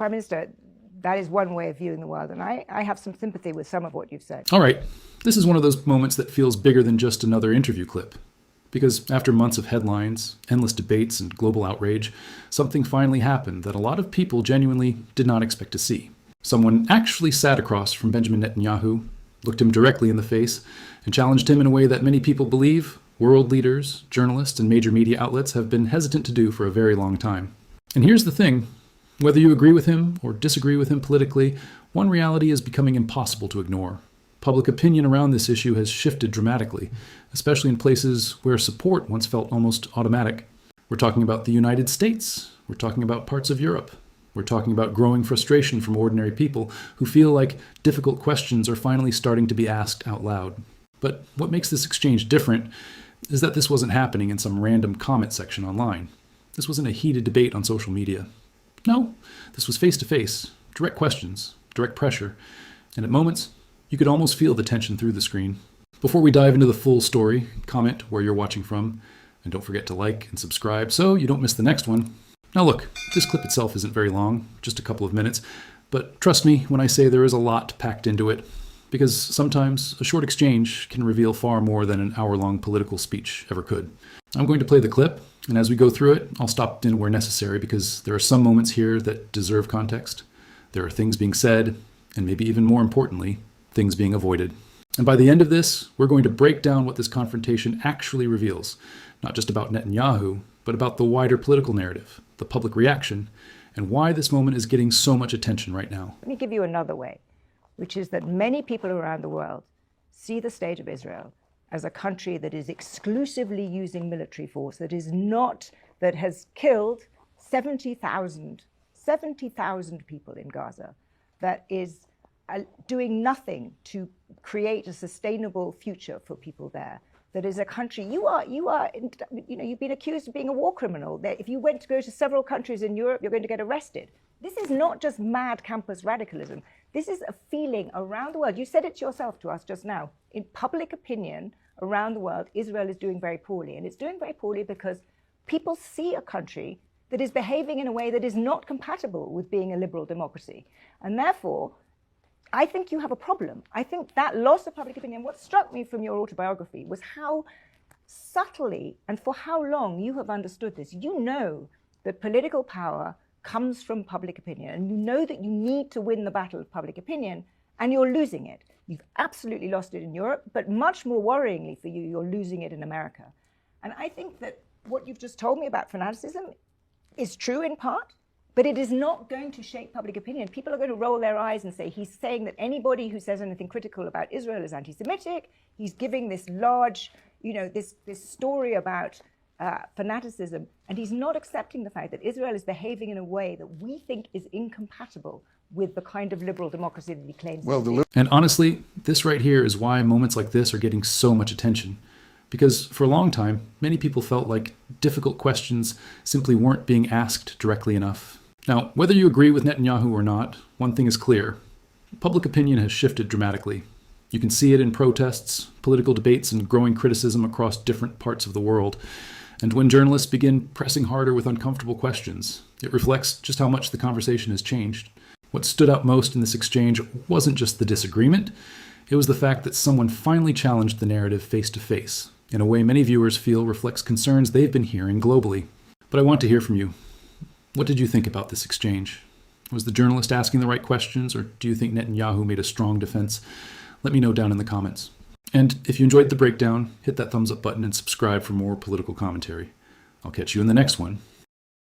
Prime Minister, that is one way of viewing the world, and I have some sympathy with some of what you've said. All right, this is one of those moments that feels bigger than just another interview clip. Because after months of headlines, endless debates, and global outrage, something finally happened that a lot of people genuinely did not expect to see. Someone actually sat across from Benjamin Netanyahu, looked him directly in the face, and challenged him in a way that many people believe world leaders, journalists, and major media outlets have been hesitant to do for a very long time. And here's the thing. Whether you agree with him or disagree with him politically, one reality is becoming impossible to ignore. Public opinion around this issue has shifted dramatically, especially in places where support once felt almost automatic. We're talking about the United States. We're talking about parts of Europe. We're talking about growing frustration from ordinary people who feel like difficult questions are finally starting to be asked out loud. But what makes this exchange different is that this wasn't happening in some random comment section online. This wasn't a heated debate on social media. No, this was face-to-face, direct questions, direct pressure, and at moments, you could almost feel the tension through the screen. Before we dive into the full story, comment where you're watching from, and don't forget to like and subscribe so you don't miss the next one. Now look, this clip itself isn't very long, just a couple of minutes, but trust me when I say there is a lot packed into it, because sometimes a short exchange can reveal far more than an hour-long political speech ever could. I'm going to play the clip, and as we go through it, I'll stop in where necessary because there are some moments here that deserve context. There are things being said, and maybe even more importantly, things being avoided. And by the end of this, we're going to break down what this confrontation actually reveals, not just about Netanyahu, but about the wider political narrative, the public reaction, and why this moment is getting so much attention right now. Let me give you another way, which is that many people around the world see the state of Israel as a country that is exclusively using military force, that has killed 70,000 people in Gaza, that is doing nothing to create a sustainable future for people there. That is a country, you've been accused of being a war criminal. That if you went to go to several countries in Europe, you're going to get arrested. This is not just mad campus radicalism. This is a feeling around the world. You said it yourself to us just now. In public opinion around the world, Israel is doing very poorly. And it's doing very poorly because people see a country that is behaving in a way that is not compatible with being a liberal democracy. And therefore, I think you have a problem. I think that loss of public opinion, what struck me from your autobiography was how subtly and for how long you have understood this. You know that political power comes from public opinion, and you know that you need to win the battle of public opinion, and you're losing it. You've absolutely lost it in Europe, but much more worryingly for you, you're losing it in America. And I think that what you've just told me about fanaticism is true in part, but it is not going to shape public opinion. People are going to roll their eyes and say, he's saying that anybody who says anything critical about Israel is anti-Semitic. He's giving this large, this story about fanaticism, and he's not accepting the fact that Israel is behaving in a way that we think is incompatible with the kind of liberal democracy that he claims to be. And honestly, this right here is why moments like this are getting so much attention. Because for a long time, many people felt like difficult questions simply weren't being asked directly enough. Now, whether you agree with Netanyahu or not, one thing is clear. Public opinion has shifted dramatically. You can see it in protests, political debates, and growing criticism across different parts of the world. And when journalists begin pressing harder with uncomfortable questions, it reflects just how much the conversation has changed. What stood out most in this exchange wasn't just the disagreement, it was the fact that someone finally challenged the narrative face to face, in a way many viewers feel reflects concerns they've been hearing globally. But I want to hear from you. What did you think about this exchange? Was the journalist asking the right questions, or do you think Netanyahu made a strong defense? Let me know down in the comments. And if you enjoyed the breakdown, hit that thumbs up button and subscribe for more political commentary. I'll catch you in the next one.